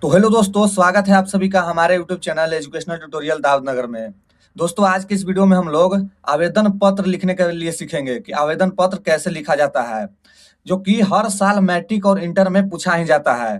तो हेलो दोस्तों, स्वागत है आप सभी का हमारे यूट्यूब चैनल एजुकेशनल ट्यूटोरियल दावतनगर में। दोस्तों, आज के इस वीडियो में हम लोग आवेदन पत्र लिखने के लिए सीखेंगे कि आवेदन पत्र कैसे लिखा जाता है, जो कि हर साल मैट्रिक और इंटर में पूछा ही जाता है।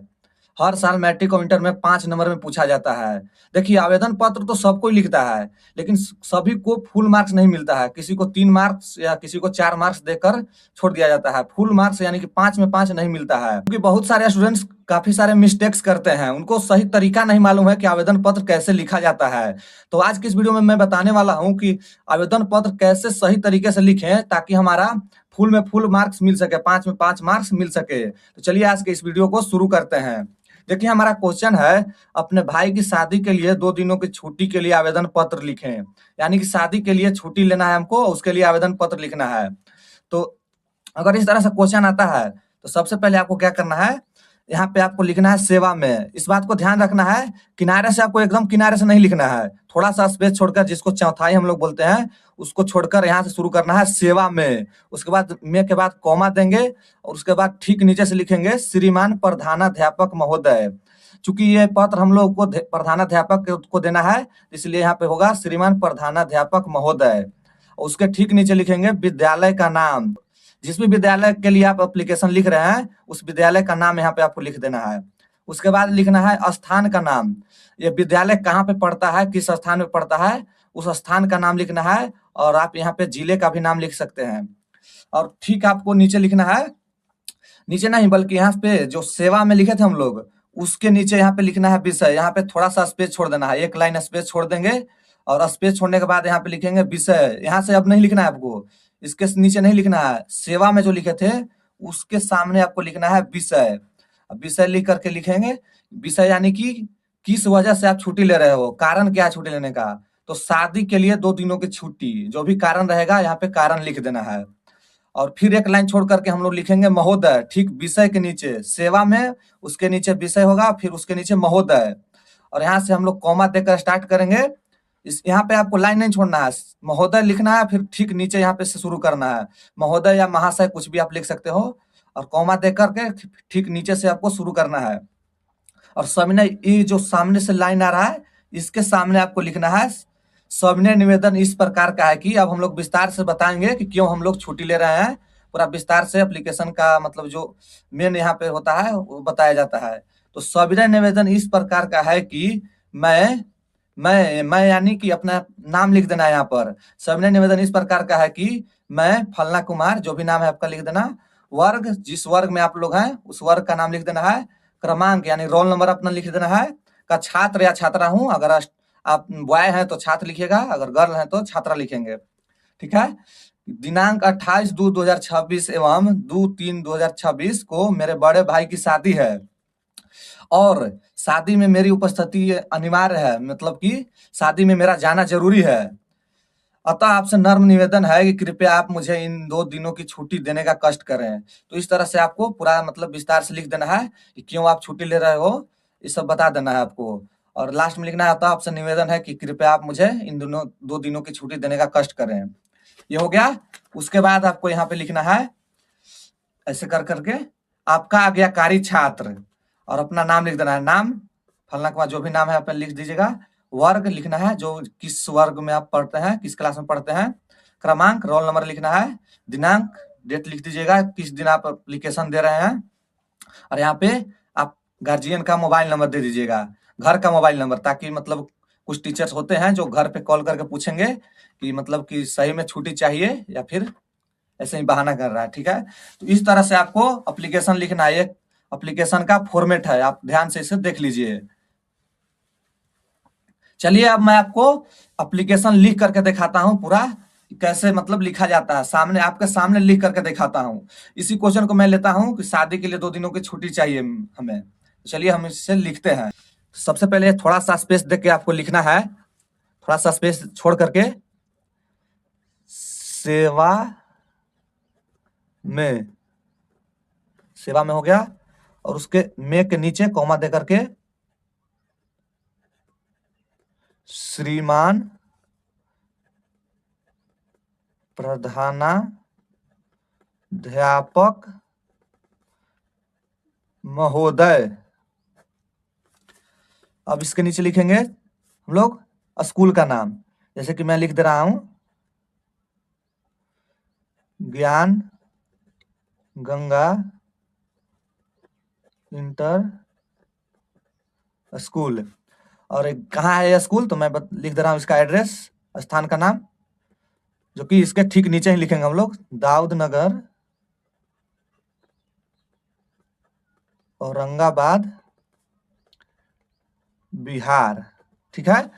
हर साल मैट्रिक और इंटर में 5 नंबर में पूछा जाता है। देखिए, आवेदन पत्र तो सबको ही लिखता है, लेकिन सभी को फुल मार्क्स नहीं मिलता है। किसी को 3 मार्क्स या किसी को 4 मार्क्स देकर छोड़ दिया जाता है। फुल मार्क्स यानी कि 5 में 5 नहीं मिलता है, क्योंकि बहुत सारे स्टूडेंट्स काफी सारे मिस्टेक्स करते हैं। उनको सही तरीका नहीं मालूम है कि आवेदन पत्र कैसे लिखा जाता है। तो आज की इस वीडियो में मैं बताने वाला हूं कि आवेदन पत्र कैसे सही तरीके से लिखें ताकि हमारा फुल में फुल मार्क्स मिल सके, 5 में 5 मार्क्स मिल सके। तो चलिए आज के इस वीडियो को शुरू करते हैं। देखिए, हमारा क्वेश्चन है, अपने भाई की शादी के लिए 2 दिनों की छुट्टी के लिए आवेदन पत्र लिखें। यानी कि शादी के लिए छुट्टी लेना है हमको, उसके लिए आवेदन पत्र लिखना है। तो अगर इस तरह से क्वेश्चन आता है तो सबसे पहले आपको क्या करना है, यहाँ पे आपको लिखना है सेवा में। इस बात को ध्यान रखना है, किनारे से आपको एकदम किनारे से नहीं लिखना है। थोड़ा सा स्पेस छोड़कर, जिसको चौथाई हम लोग बोलते हैं, उसको छोड़कर यहाँ से शुरू करना है सेवा में। उसके बाद में के बाद कॉमा देंगे और उसके बाद ठीक नीचे से लिखेंगे श्रीमान प्रधानाध्यापक महोदय। चूंकि ये पत्र हम लोग को प्रधानाध्यापक को देना है, इसलिए यहाँ पे होगा श्रीमान प्रधानाध्यापक महोदय। उसके ठीक नीचे लिखेंगे विद्यालय का नाम। जिस भी विद्यालय के लिए आप एप्लीकेशन लिख रहे हैं, उस विद्यालय का नाम यहाँ पे आपको लिख देना है। उसके बाद लिखना है स्थान का नाम। ये विद्यालय कहाँ पे पड़ता है, किस स्थान में पड़ता है, उस स्थान का नाम लिखना है। और आप यहाँ पे जिले का भी नाम लिख सकते हैं। और ठीक आपको नीचे लिखना है, नीचे नहीं बल्कि यहाँ पे जो सेवा में लिखे थे हम लोग, उसके नीचे यहाँ पे लिखना है विषय। यहाँ पे थोड़ा सा स्पेस छोड़ देना है, 1 लाइन स्पेस छोड़ देंगे। और स्पेस छोड़ने के बाद यहाँ पे लिखेंगे विषय। यहाँ से अब नहीं लिखना है आपको, इसके नीचे नहीं लिखना है। सेवा में जो लिखे थे उसके सामने आपको लिखना है विषय। अब विषय लिख करके लिखेंगे विषय, यानी कि किस वजह से आप छुट्टी ले रहे हो, कारण क्या है छुट्टी लेने का। तो शादी के लिए 2 दिनों की छुट्टी, जो भी कारण रहेगा यहाँ पे कारण लिख देना है। और फिर 1 लाइन छोड़ करके हम लोग लिखेंगे महोदय, ठीक विषय के नीचे। सेवा में उसके नीचे विषय होगा, फिर उसके नीचे महोदय। और यहाँ से हम लोग कॉमा देकर स्टार्ट करेंगे। इस यहाँ पे आपको लाइन नहीं छोड़ना है, महोदय लिखना है, फिर ठीक नीचे यहाँ पे से शुरू करना है। महोदय या महाशय कुछ भी आप लिख सकते हो, और कॉमा दे करके ठीक नीचे से आपको शुरू करना है। और सविनय, ये जो सामने से लाइन आ रहा है, इसके सामने आपको लिखना है सविनय निवेदन इस प्रकार का है कि। अब हम लोग विस्तार से बताएंगे कि क्यों हम लोग छुट्टी ले रहे हैं। पूरा विस्तार से एप्लीकेशन का मतलब जो मेन यहाँ पे होता है वो बताया जाता है। तो सविनय निवेदन इस प्रकार का है कि मैं यानी कि अपना नाम लिख देना है यहाँ पर। सविनय निवेदन इस प्रकार का है कि मैं फलना कुमार, जो भी नाम है आपका लिख देना। वर्ग, जिस वर्ग में आप लोग हैं उस वर्ग का नाम लिख देना है। क्रमांक यानी रोल नंबर अपना लिख देना है। का छात्र या छात्रा हूँ, अगर आप बॉय हैं तो छात्र लिखिएगा, अगर गर्ल हैं तो छात्रा लिखेंगे। ठीक है। दिनांक 28/2/2026 एवं 2/3/2026 को मेरे बड़े भाई की शादी है, और शादी में मेरी उपस्थिति अनिवार्य है, मतलब कि शादी में मेरा जाना जरूरी है। अतः आपसे नर्म निवेदन है कि कृपया आप मुझे इन 2 दिनों की छुट्टी देने का कष्ट करें। तो इस तरह से आपको पूरा मतलब विस्तार से लिख देना है कि क्यों आप छुट्टी ले रहे हो, ये सब बता देना है आपको। और लास्ट में लिखना है, अतः आपसे निवेदन है कि कृपया आप मुझे इन 2 दिनों की छुट्टी देने का कष्ट करें। ये हो गया। उसके बाद आपको यहाँ पे लिखना है ऐसे कर करके, आपका आज्ञाकारी छात्र, और अपना नाम लिख देना है। नाम फलना के बाद जो भी नाम है आप लिख दीजिएगा। वर्ग लिखना है, जो किस वर्ग में आप पढ़ते हैं, किस क्लास में पढ़ते हैं। क्रमांक, रोल नंबर लिखना है। दिनांक, डेट लिख दीजिएगा, किस दिन आप एप्लीकेशन दे रहे हैं। और यहाँ पे आप गार्जियन का मोबाइल नंबर दे दीजिएगा, घर का मोबाइल नंबर, ताकि मतलब कुछ टीचर्स होते हैं जो घर पे कॉल करके पूछेंगे कि मतलब कि सही में छुट्टी चाहिए या फिर ऐसे ही बहाना कर रहा है। ठीक है। तो इस तरह से आपको एप्लीकेशन लिखना है। एक एप्लीकेशन का फॉर्मेट है, आप ध्यान से इसे देख लीजिए। चलिए अब मैं आपको एप्लीकेशन लिख करके दिखाता हूं पूरा, कैसे मतलब लिखा जाता है। सामने आपके सामने लिख करके दिखाता हूं। इसी क्वेश्चन को मैं लेता हूं कि शादी के लिए 2 दिनों की छुट्टी चाहिए हमें। चलिए हम इसे लिखते हैं। सबसे पहले थोड़ा सा स्पेस देके आपको लिखना है, थोड़ा सा स्पेस छोड़ करके। सेवा में, सेवा में हो गया। और उसके में के नीचे कॉमा दे करके श्रीमान प्रधानाध्यापक महोदय। अब इसके नीचे लिखेंगे हम लोग स्कूल का नाम, जैसे कि मैं लिख दे रहा हूं ज्ञान गंगा इंटर स्कूल। और कहाँ है यह स्कूल, तो मैं लिख दे रहा हूँ इसका एड्रेस, स्थान का नाम, जो कि इसके ठीक नीचे ही लिखेंगे हम लोग दाऊद नगर औरंगाबाद बिहार। ठीक है।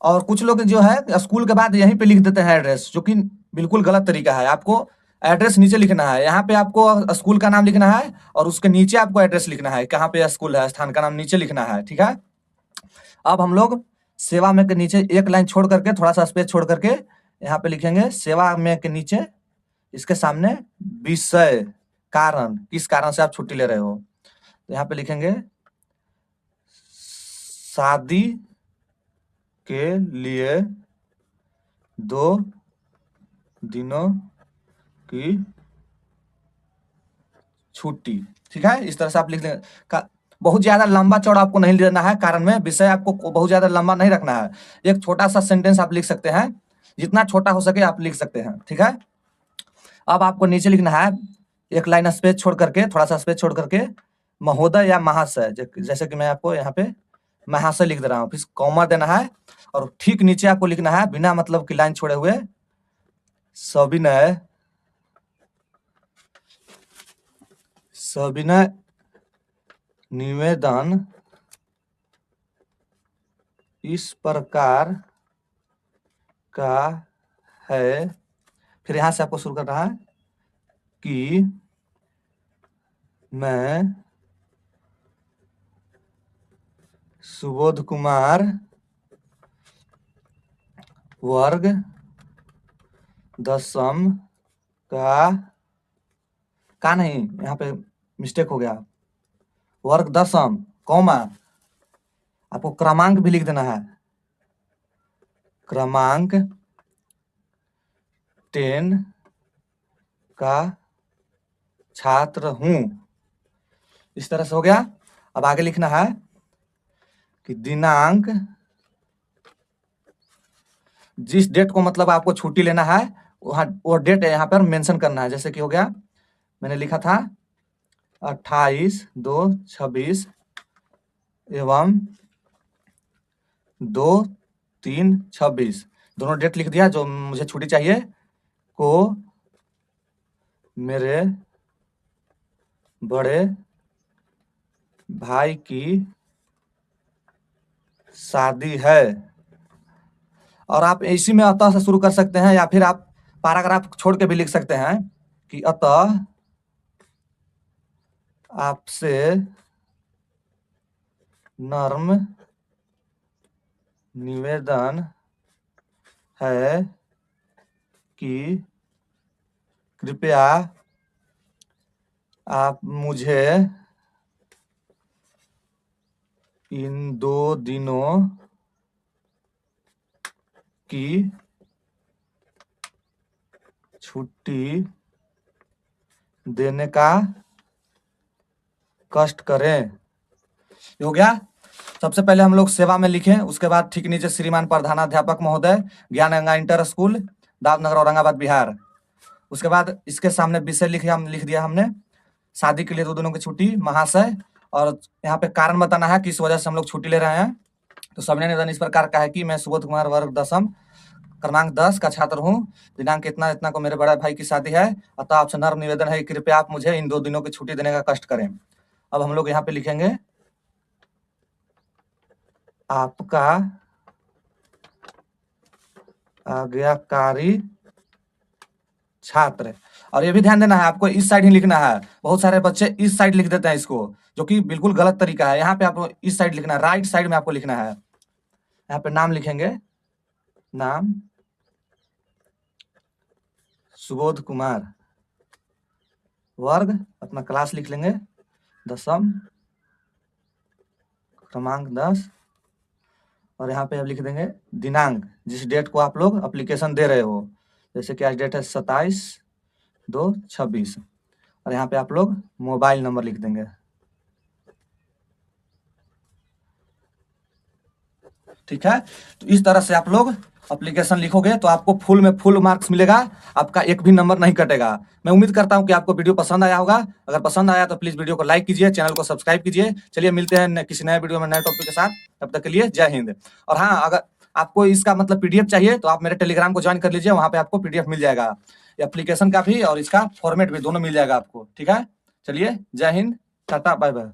और कुछ लोग जो है स्कूल के बाद यहीं पे लिख देते हैं एड्रेस, जो कि बिल्कुल गलत तरीका है। आपको एड्रेस नीचे लिखना है, यहाँ पे आपको स्कूल का नाम लिखना है और उसके नीचे आपको एड्रेस लिखना है, कहाँ पे स्कूल है, स्थान का नाम नीचे लिखना है। ठीक है। अब हम लोग सेवा में के नीचे एक लाइन छोड़ करके, थोड़ा सा स्पेस छोड़ करके यहाँ पे लिखेंगे सेवा में के नीचे इसके सामने विषय, कारण, किस कारण से आप छुट्टी ले रहे हो। तो यहाँ पे लिखेंगे शादी के लिए 2 दिनों की छुट्टी। ठीक है। इस तरह से आप लिख देंगे। बहुत ज्यादा लंबा चौड़ा आपको नहीं लेना है, कारण में विषय आपको बहुत ज्यादा लंबा नहीं रखना है। एक छोटा सा सेंटेंस आप लिख सकते हैं, जितना छोटा हो सके आप लिख सकते हैं। ठीक है। अब आपको नीचे लिखना है एक लाइन स्पेस छोड़ करके, थोड़ा सा स्पेस छोड़ करके महोदय या महाशय, जैसे कि मैं आपको यहाँ पे महाशय लिख दे रहा हूँ, फिर कॉमा देना है और ठीक नीचे आपको लिखना है बिना मतलब की लाइन छोड़े हुए सविनय सविनय निवेदन इस प्रकार का है। फिर यहां से आपको शुरू करना है कि मैं सुबोध कुमार वर्ग 10वीं का नहीं, यहाँ पे मिस्टेक हो गया, वर्ग 10वीं कॉमा, आपको क्रमांक भी लिख देना है, क्रमांक 10 का छात्र हूं। इस तरह से हो गया। अब आगे लिखना है कि दिनांक, जिस डेट को मतलब आपको छुट्टी लेना है वहाँ वो डेट यहाँ पर मेंशन करना है। जैसे कि हो गया, मैंने लिखा था 28/2/26 एवं 2/3/26, दोनों डेट लिख दिया जो मुझे छुट्टी चाहिए, को मेरे बड़े भाई की शादी है। और आप इसी में अतः से शुरू कर सकते हैं, या फिर आप पैराग्राफ छोड़ के भी लिख सकते हैं कि अतः आपसे नर्म निवेदन है कि कृपया आप मुझे इन 2 दिनों की छुट्टी देने का कष्ट करें। हो गया। सबसे पहले हम लोग सेवा में लिखें, उसके बाद ठीक नीचे श्रीमान प्रधानाध्यापक महोदय ज्ञान गंगा इंटर स्कूल दाऊदनगर औरंगाबाद बिहार। उसके बाद इसके सामने विषय लिख दिया हमने, शादी के लिए 2 दिनों की छुट्टी महाशय, और यहाँ पे कारण बताना है किस वजह से हम लोग छुट्टी ले रहे हैं। तो सविनय निवेदन इस प्रकार का है कि मैं सुबोध कुमार वर्ग 10वीं क्रमांक 10 का छात्र हूँ, दिनांक इतना इतना को मेरे बड़े भाई की शादी है, अतः आपसे नर्म निवेदन है कि कृपया आप मुझे इन 2 दिनों की छुट्टी देने का कष्ट करें। अब हम लोग यहाँ पे लिखेंगे आपका आज्ञाकारी छात्र। और ये भी ध्यान देना है आपको इस साइड ही लिखना है, बहुत सारे बच्चे इस साइड लिख देते हैं इसको, जो कि बिल्कुल गलत तरीका है। यहाँ पे आपको इस साइड लिखना है, राइट साइड में आपको लिखना है। यहाँ पे नाम लिखेंगे, नाम सुबोध कुमार, वर्ग अपना क्लास लिख लेंगे 10वीं क्रमांक 10, और यहाँ पे आप लिख देंगे दिनांक, जिस डेट को आप लोग एप्लीकेशन दे रहे हो, जैसे कि आज डेट है 27/2/26, और यहाँ पे आप लोग मोबाइल नंबर लिख देंगे। ठीक है। तो इस तरह से आप लोग एप्लीकेशन लिखोगे तो आपको फुल में फुल मार्क्स मिलेगा, आपका एक भी नंबर नहीं कटेगा। मैं उम्मीद करता हूं कि आपको वीडियो पसंद आया होगा। अगर पसंद आया तो प्लीज वीडियो को लाइक कीजिए, चैनल को सब्सक्राइब कीजिए। चलिए मिलते हैं किसी नए वीडियो में नए टॉपिक के साथ, तब तक के लिए जय हिंद। और हाँ, अगर आपको इसका मतलब पीडीएफ चाहिए तो आप मेरे टेलीग्राम को ज्वाइन कर लीजिए, वहां पे आपको पीडीएफ मिल जाएगा, एप्लीकेशन का भी और इसका फॉर्मेट भी, दोनों मिल जाएगा आपको। ठीक है, चलिए जय हिंद, टाटा बाय बाय।